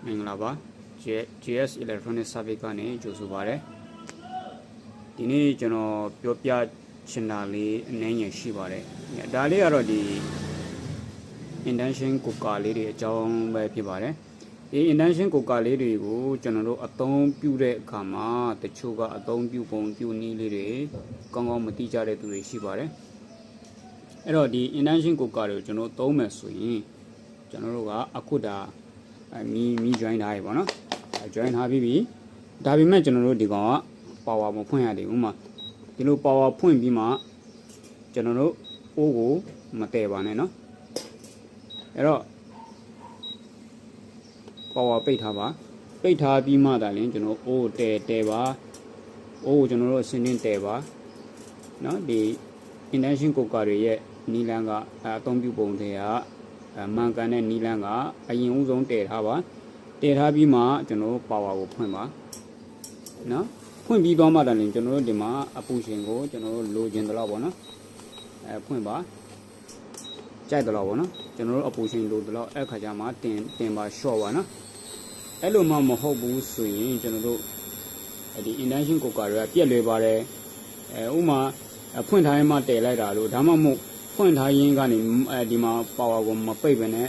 မင်္ဂလာပါ GS Electronic Service ကနေကြိုဆိုပါရစေဒီနေ့ကျွန်တော်ပြောပြချင်တာလေးအနည်းငယ်ရှိပါတယ်ဒါလေးကတော့ဒီ induction cooker လေးတွေအကြောင်းပဲဖြစ်ပါတယ်ဒီ induction cooker လေးတွေကိုကျွန်တော်တို့အသုံးပြုတဲ့အခါမှာတချို့ကအသုံးပြုပုံပြုနည်းလေးတွေကောင်းကောင်းမသိကြတဲ့သူတွေရှိပါတယ်အဲ့တော့ဒီ induction cooker တွေကိုကျွန်တော်သုံးမယ်ဆိုရင်ကျွန်တော်တို့ကအခုဒါမီ join ထားပြီပေါ့နော် join ထားပြီးပြီဒါပေမဲ့ကျွန်တော်တို့ဒီကောင်က power မဖွင့်ရသေးဘူးမှာဒီလို power ဖွင့်ပြီးမှကျွန်တော်တို့အိုးကိုမတည့်ပါနဲ့နော်အဲ့တော့ power ပိတ်ထားပါပိတ်ထားပြီးမှသာလျှင်ကျွန်တော်အိုးတည့်ပါအိုးကိုကျွန်တော်တို့အစင်းတင်းတည့်ပါနော်ဒီ induction cooker တွေရဲ့နီလန်းကအသုံးပြုပုံတွေကမှန်ကန်တဲ့နီလန်းကအရင်ဦးဆုံးတည်ထားပါတည်ထားပြီးမှကျွန်တော်တို့ power ကိုဖွင့်ပါနော်ဖွင့်ပြီးတော့မှလည်းကျွန်တော်တို့ဒီမှာအပူရှင်ကိုကျွန်တော်တို့လိုချင်တယ်လို့ပေါ့နော်ဖွင့်ပါကြိုက်တယ်လို့ပေါ့နော်ကျွန်တော်တို့အပူရှင်လိုတယ်လို့အဲ့ခါကျမှတင်ပါ short ပါနော်အဲ့လိုမှမဟုတ်ဘူးဆိုရင်ကျွန်တော်တို့ဒီ induction cooker တွေကပြက်လွယ်ပါတယ်ဥမာဖွင့်ထားရင်မှတည်လိုက်တာလို့ဒါမှမဟုတ်ဖွင့်ထားရင်းကနေဒီမှာ power ကိုမပိတ်ဘဲနဲ့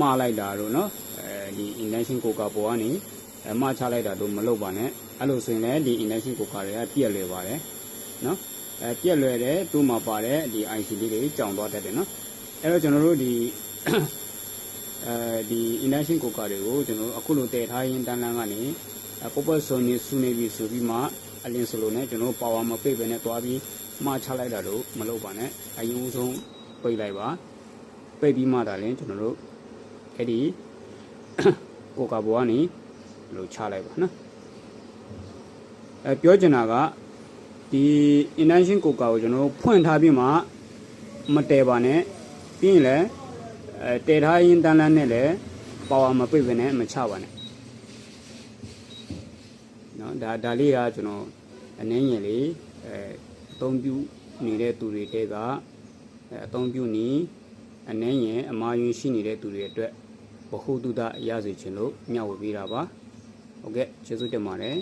မလိုက်တာလို့เนาะဒီ induction cooker ပေါ်ကနေမချလိုက်တာတို့မလုပ်ပါနဲ့အဲ့လိုဆိုရင်လည်းဒီ induction cooker တွေကပြက်လွယ်ပါတယ်เนาะပြက်လွယ်တယ်သူ့မှာပါတဲ့ဒီ IC လေးတွေကြောင်သွားတတ်တယ်เนาะအဲ့တော့ကျွန်တော်တို့ဒီinduction cooker တွေကိုကျွန်တော်တို့အခုလိုတည်ထားရင်းတန်းလန်းကနေပုတ်ပုတ်ဆုံနေစုနေပြီဆိုပြီးမှအလင်းစလိုနဲ့ကျွန်တော်တို့ power မပိတ်ဘဲနဲ့တွားပြီးမချလိုက်တာတို့မလုပ်ပါနဲ့အရင်ဦးဆုံးပိတ်လိုက်ပါပိတ်ပြီးမှသာလည်းကျွန်တော်တို့အဲ့ဒီကိုကာဘောကနေလို့ချလိုက်ပါနော်ပြောချင်တာကဒီ induction cooker ကိုကျွန်တော်တို့ဖွင့်ထားပြီးမှမတည်ပါနဲ့ပြီးရင်လည်းတည်ထားရင်တန်းလန်းနဲ့လည်း power မပိတ်ဘဲနဲ့မချပါနဲ့နော်ဒါလေးကကျွန်တော်အနည်းငယ်လေးအသုံးပြုနေတဲ့သူတွေတဲကအသုံးပြုနေအနည်းငယ်အမှားယွင်းရှိနေတဲ့သူတွေအတွက်ဘ ഹു တုဒရစေခြင်းလို့မျှဝေပေးတာပါဟုတ်ကဲ့ကျေးဇူးတင်ပါတယ်